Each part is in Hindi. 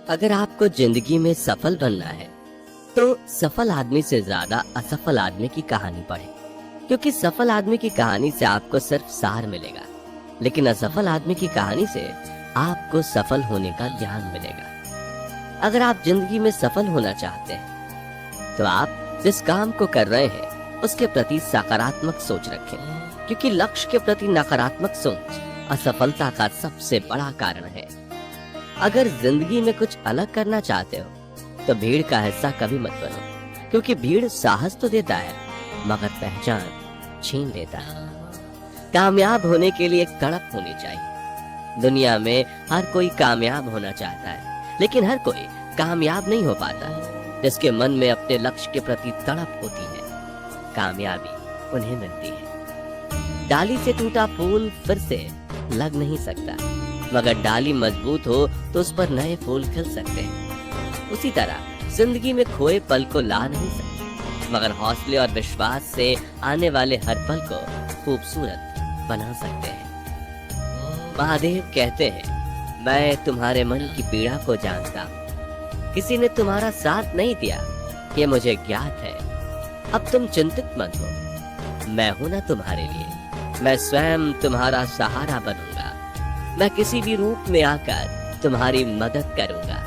अगर आपको जिंदगी में सफल बनना है तो सफल आदमी से ज्यादा असफल आदमी की कहानी पढ़ें, क्योंकि सफल आदमी की कहानी से आपको सिर्फ सार मिलेगा, लेकिन असफल आदमी की कहानी से आपको सफल होने का ज्ञान मिलेगा। अगर आप जिंदगी में सफल होना चाहते हैं तो आप जिस काम को कर रहे हैं उसके प्रति सकारात्मक सोच रखें, क्योंकि लक्ष्य के प्रति नकारात्मक सोच असफलता का सबसे बड़ा कारण है। अगर जिंदगी में कुछ अलग करना चाहते हो तो भीड़ का हिस्सा कभी मत बनो, क्योंकि भीड़ साहस तो देता है मगर पहचान छीन लेता है। कामयाब होने के लिए एक तड़प होनी चाहिए। दुनिया में हर कोई कामयाब होना चाहता है, लेकिन हर कोई कामयाब नहीं हो पाता। जिसके मन में अपने लक्ष्य के प्रति तड़प होती है, कामयाबी उन्हें मिलती है। डाली से टूटा फूल फिर से लग नहीं सकता, मगर डाली मजबूत हो तो उस पर नए फूल खिल सकते हैं। उसी तरह जिंदगी में खोए पल को ला नहीं सकते, मगर हौसले और विश्वास से आने वाले हर पल को खूबसूरत बना सकते हैं। महादेव कहते हैं, मैं तुम्हारे मन की पीड़ा को जानता हूँ। किसी ने तुम्हारा साथ नहीं दिया, ये मुझे ज्ञात है। अब तुम चिंतित मत हो, मैं हूं ना तुम्हारे लिए। मैं स्वयं तुम्हारा सहारा बनूंगा। मैं किसी भी रूप में आकर तुम्हारी मदद करूंगा।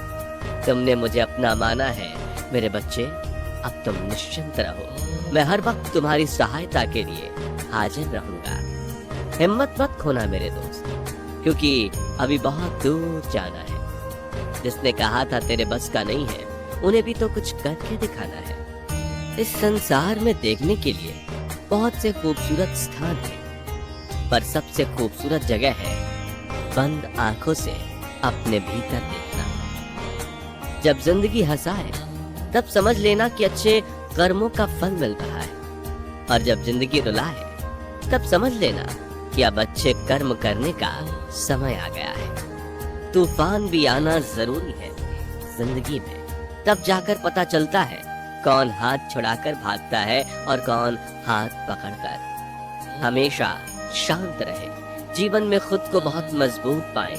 तुमने मुझे अपना माना है मेरे बच्चे, अब तुम निश्चिंत रहो। मैं हर वक्त तुम्हारी सहायता के लिए हाजिर रहूंगा। हिम्मत मत खोना मेरे दोस्त, क्योंकि अभी बहुत दूर जाना है। जिसने कहा था तेरे बस का नहीं है, उन्हें भी तो कुछ करके दिखाना है। इस संसार में देखने के लिए बहुत से खूबसूरत स्थान हैं, पर सबसे खूबसूरत जगह है बंद आंखों से अपने भीतर देखना। जब जिंदगी हंसाए तब समझ लेना कि अच्छे कर्मों का फल मिल रहा है, और जब जिंदगी रुलाए तब समझ लेना कि अब अच्छे कर्म करने का समय आ गया है। तूफान भी आना जरूरी है जिंदगी में, तब जाकर पता चलता है कौन हाथ छुड़ाकर भागता है और कौन हाथ पकड़कर। हमेशा शांत रहे, जीवन में खुद को बहुत मजबूत पाए,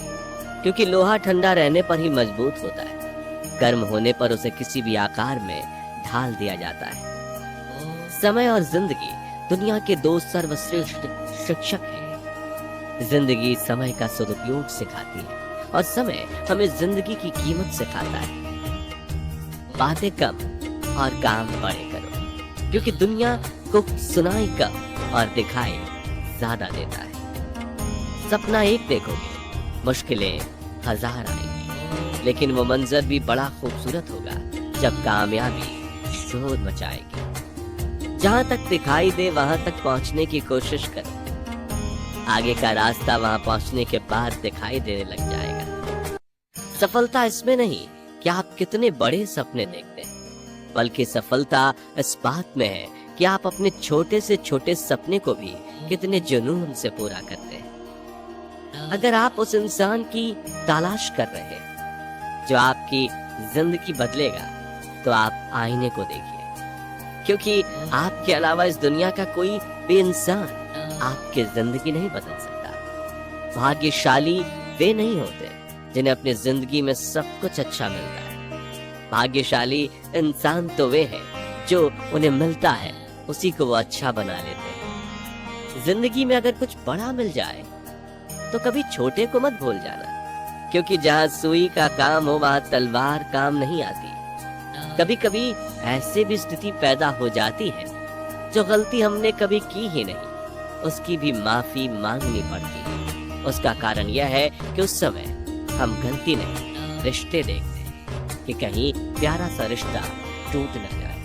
क्योंकि लोहा ठंडा रहने पर ही मजबूत होता है। गर्म होने पर उसे किसी भी आकार में ढाल दिया जाता है। समय और जिंदगी दुनिया के दो सर्वश्रेष्ठ शिक्षक हैं। जिंदगी समय का सदुपयोग सिखाती है और समय हमें जिंदगी की कीमत सिखाता है। बातें कम और काम बड़े करो, क्योंकि दुनिया को सुनाई कम और दिखाई ज्यादा देता है। सपना एक देखोगे, मुश्किलें हजार आएंगी, लेकिन वो मंजर भी बड़ा खूबसूरत होगा जब कामयाबी शोर मचाएगी। जहां तक दिखाई दे वहां तक पहुंचने की कोशिश करो। आगे का रास्ता वहां पहुंचने के बाद दिखाई देने लग जाएगा। सफलता इसमें नहीं कि आप कितने बड़े सपने देखते हैं, बल्कि सफलता इस बात में है कि आप अपने छोटे से छोटे सपने को भी कितने जुनून से पूरा करते हैं। अगर आप उस इंसान की तलाश कर रहे हैं जो आपकी जिंदगी बदलेगा, तो आप आईने को देखिए, क्योंकि आपके अलावा इस दुनिया का कोई भी इंसान आपकी जिंदगी नहीं बदल सकता। भाग्यशाली वे नहीं होते जिन्हें अपनी जिंदगी में सब कुछ अच्छा मिलता है। भाग्यशाली इंसान तो वे हैं जो उन्हें मिलता है उसी को वो अच्छा बना लेते हैं। जिंदगी में अगर कुछ बड़ा मिल जाए तो कभी छोटे को मत भूल जाना, क्योंकि जहाँ सुई का काम हो वहाँ तलवार काम नहीं आती। कभी कभी ऐसे भी स्थिति पैदा हो जाती है जो गलती हमने कभी की ही नहीं, उसकी भी माफी मांगनी पड़ती है। उसका कारण यह है कि उस समय हम गलती नहीं रिश्ते देखते हैं कि कहीं प्यारा सा रिश्ता टूट न जाए।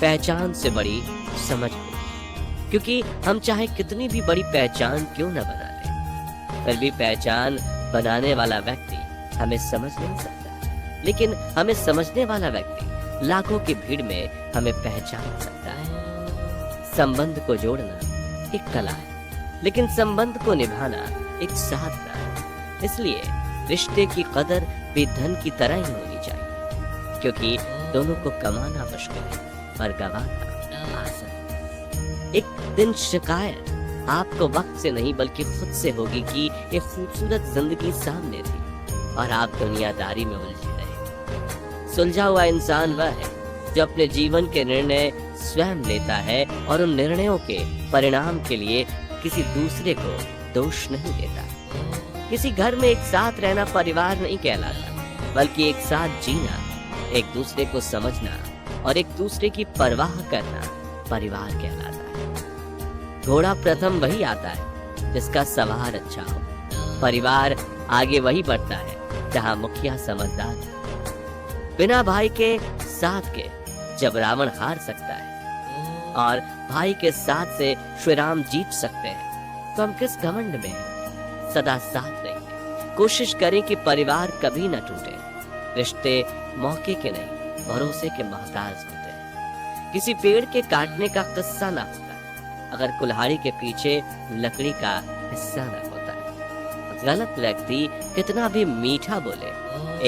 पहचान से बड़ी समझ होती, क्योंकि हम चाहे कितनी भी बड़ी पहचान क्यों न बना ले, फिर भी पहचान बनाने वाला व्यक्ति हमें समझ नहीं सकता, लेकिन हमें समझने वाला व्यक्ति लाखों की भीड़ में हमें पहचान सकता है। संबंध को जोड़ना एक कला है, लेकिन संबंध को निभाना एक साधना है। इसलिए रिश्ते की कदर भी धन की तरह ही होनी चाहिए, क्योंकि दोनों को कमाना मुश्किल है पर गंवाना आसान। एक दिन शिकायत आपको वक्त से नहीं बल्कि खुद से होगी कि एक खूबसूरत जिंदगी सामने थी और आप दुनियादारी में उलझे रहे। सुलझा हुआ इंसान वह है जो अपने जीवन के निर्णय स्वयं लेता है और उन निर्णयों के परिणाम के लिए किसी दूसरे को दोष नहीं देता। किसी घर में एक साथ रहना परिवार नहीं कहलाता, बल्कि एक साथ जीना, एक दूसरे को समझना और एक दूसरे की परवाह करना परिवार कहलाता है। घोड़ा प्रथम वही आता है जिसका सवार अच्छा हो। परिवार आगे वही बढ़ता है जहां मुखिया समझदार है। बिना भाई के साथ के जब रावण हार सकता है और भाई के साथ से श्री राम जीत सकते हैं, तो हम किस घमंड में हैं? सदा साथ रहेंगे। कोशिश करें कि परिवार कभी न टूटे। रिश्ते मौके के नहीं, भरोसे के मोहताज होते हैं। किसी पेड़ के काटने का किस्सा ना होता अगर कुल्हाड़ी के पीछे लकड़ी का हिस्सा न होता। गलत व्यक्ति कितना भी मीठा बोले,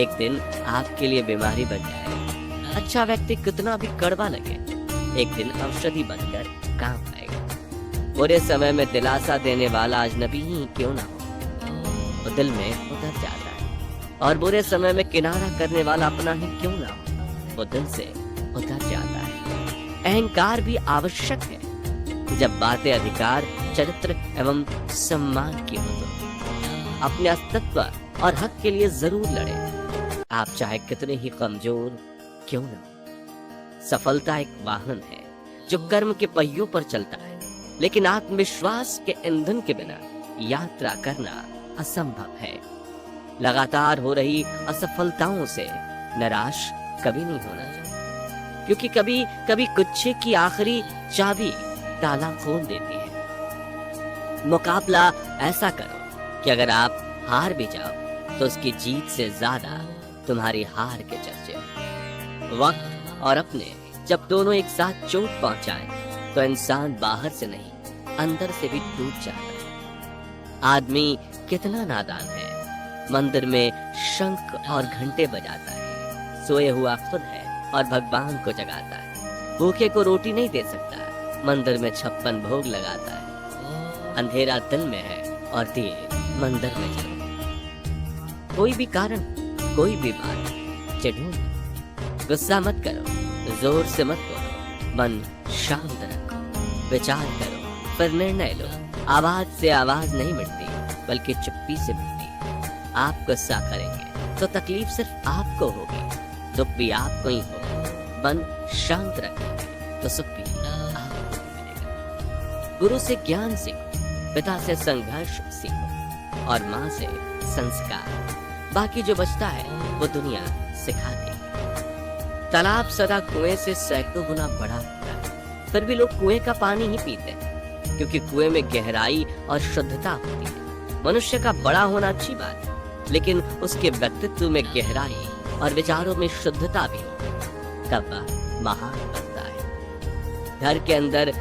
एक दिन आपके लिए बीमारी बन जाएगा। अच्छा व्यक्ति कितना भी कड़वा लगे, एक दिन औषधि बनकर काम आएगा। बुरे समय में दिलासा देने वाला अजनबी ही क्यों ना हो, वो दिल में उतर जाता है। और बुरे समय में किनारा करने वाला अपना ही क्यों ना हो, वो दिल से उतर जाता है। अहंकार भी आवश्यक है जब बातें अधिकार, चरित्र एवं सम्मान की हो तो अपने अस्तित्व और हक के लिए जरूर लड़े, आप चाहे कितने ही कमजोर क्यों न हो। सफलता एक वाहन है जो कर्म के पहियों पर चलता है, लेकिन आत्मविश्वास के ईंधन के बिना यात्रा करना असंभव है। लगातार हो रही असफलताओं से निराश कभी नहीं होना चाहिए, क्योंकि कभी कभी गुच्छे की आखिरी चाबी ताला खोल देती है। मुकाबला ऐसा करो कि अगर आप हार भी जाओ तो उसकी जीत से ज्यादा तुम्हारी हार के चर्चे। वक्त और अपने जब दोनों एक साथ चोट पहुंचाए तो इंसान बाहर से नहीं अंदर से भी टूट जाता है। आदमी कितना नादान है, मंदिर में शंख और घंटे बजाता है, सोए हुआ खुद है और भगवान को जगाता है। भूखे को रोटी नहीं दे सकता, मंदिर में 56 भोग लगाता है। अंधेरा दिल में है और दिए मंदिर में जलो। कोई भी कारण, कोई भी बात चिढ़ो, गुस्सा मत करो, जोर से मत बोलो, मन शांत रखो, विचार करो, फिर निर्णय लो। आवाज से आवाज नहीं मिटती, बल्कि चुप्पी से मिटती। आप गुस्सा करेंगे तो तकलीफ सिर्फ आपको होगी, दुख भी आपको ही होगा। मन शांत रखेंगे तो सुख भी आपको मिलेगा। गुरु से ज्ञान सीखो, पिता से संघर्ष सीखो और माँ से संस्कार। बाकी जो बचता है वो दुनिया सिखाती है। तालाब सदा कुएं से सैकड़ों गुना बड़ा होता है, फिर भी लोग कुएं का पानी ही पीते हैं, क्योंकि कुएं में गहराई और शुद्धता होती है। मनुष्य का बड़ा होना अच्छी बात है, लेकिन उसके व्यक्तित्व में गहराई और विचारों में शुद्धता भी हो, तब वह महान बनता है। घर के अंदर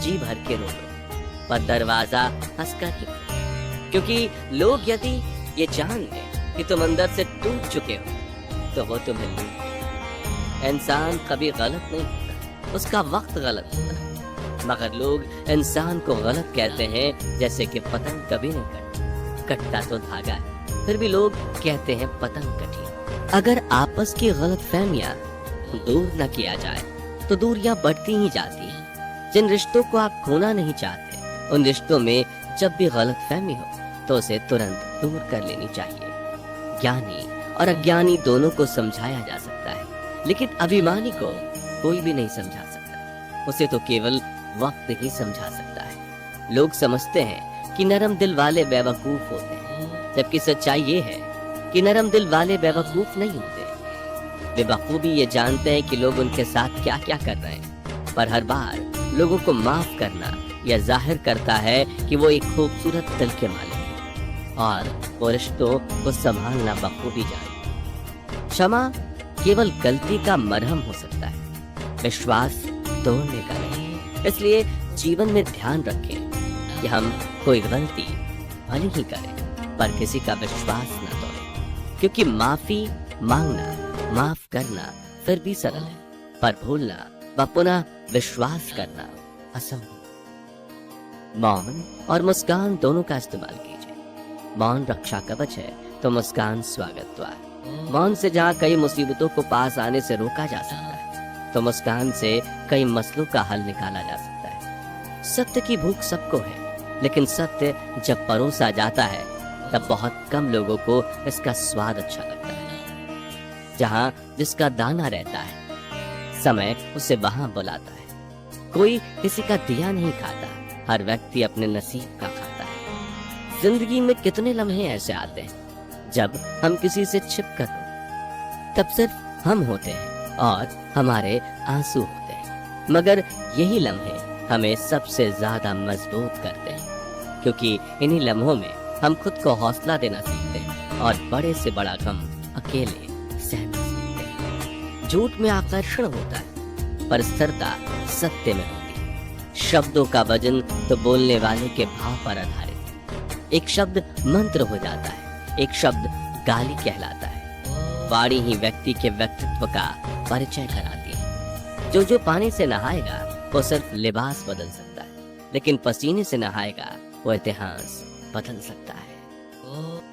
जी भर के रो लो, पर दरवाजा हंसकर ही खोलो, क्योंकि लोग यदि ये जान लें कि तुम अंदर से टूट चुके हो तो वो तुम्हें लूट। इंसान कभी गलत नहीं होता, उसका वक्त गलत होता है, मगर लोग इंसान को गलत कहते हैं, जैसे कि पतंग कभी नहीं कटती। कटता तो धागा है, फिर भी लोग कहते हैं पतंग कटी। अगर आपस की गलतफहमियां दूर न किया जाए तो दूरियां बढ़ती ही जाती हैं। जिन रिश्तों को आप खोना नहीं चाहते, उन रिश्तों में जब भी गलतफहमी हो तो उसे तुरंत दूर कर लेनी चाहिए। ज्ञानी और अज्ञानी दोनों को समझाया जा सकता है, लेकिन अभिमानी को कोई भी नहीं समझा सकता, उसे तो केवल वक्त ही समझा सकता है। लोग समझते हैं कि नरम दिल वाले बेवकूफ होते हैं, जबकि सच्चाई ये है कि नरम दिल वाले बेवकूफ नहीं होते। वे बखूबी ये जानते हैं कि लोग उनके साथ क्या क्या कर रहे हैं, पर हर बार लोगों को माफ करना यह जाहिर करता है कि वो एक खूबसूरत दिल के मालिक हैं और वो रिश्तों को संभालना बखूबी जानते। क्षमा केवल गलती का मरहम हो सकता है, विश्वास तोड़ने का नहीं। इसलिए जीवन में ध्यान रखें कि हम कोई गलती भले ही करें, पर किसी का विश्वास न तोड़ें, क्योंकि माफी मांगना, माफ करना फिर भी सरल है, पर भूलना व पुनः विश्वास करना असंभव। मौन और मुस्कान दोनों का इस्तेमाल कीजिए। मौन रक्षा कवच है तो मुस्कान स्वागत द्वार। मौन से जहाँ कई मुसीबतों को पास आने से रोका जा सकता है, तो मुस्कान से कई मसलों का हल निकाला जा सकता है। सत्य की भूख सबको है, लेकिन सत्य जब परोसा जाता है तब बहुत कम लोगों को इसका स्वाद अच्छा लगता है। जहाँ जिसका दाना रहता है, समय उसे वहां बुलाता है। कोई किसी का दिया नहीं खाता, हर व्यक्ति अपने नसीब का खाता है। जिंदगी में कितने लम्हे ऐसे आते हैं जब हम किसी से छिप कर रोते, तब सिर्फ हम होते हैं और हमारे आंसू होते हैं, मगर यही लम्हे हमें सबसे ज्यादा मजबूत करते हैं, क्योंकि इन्हीं लम्हों में हम खुद को हौसला देना सीखते हैं और बड़े से बड़ा गम अकेले सहना सीखते हैं। झूठ में आकर्षण होता है, पर स्थिरता सत्य में होती है। शब्दों का वजन तो बोलने वाले के भाव पर आधारित है। एक शब्द मंत्र हो जाता है, एक शब्द गाली कहलाता है। वाणी ही व्यक्ति के व्यक्तित्व का परिचय कराती है। जो पानी से नहाएगा वो सिर्फ लिबास बदल सकता है, लेकिन पसीने से नहाएगा वो इतिहास बदल सकता है।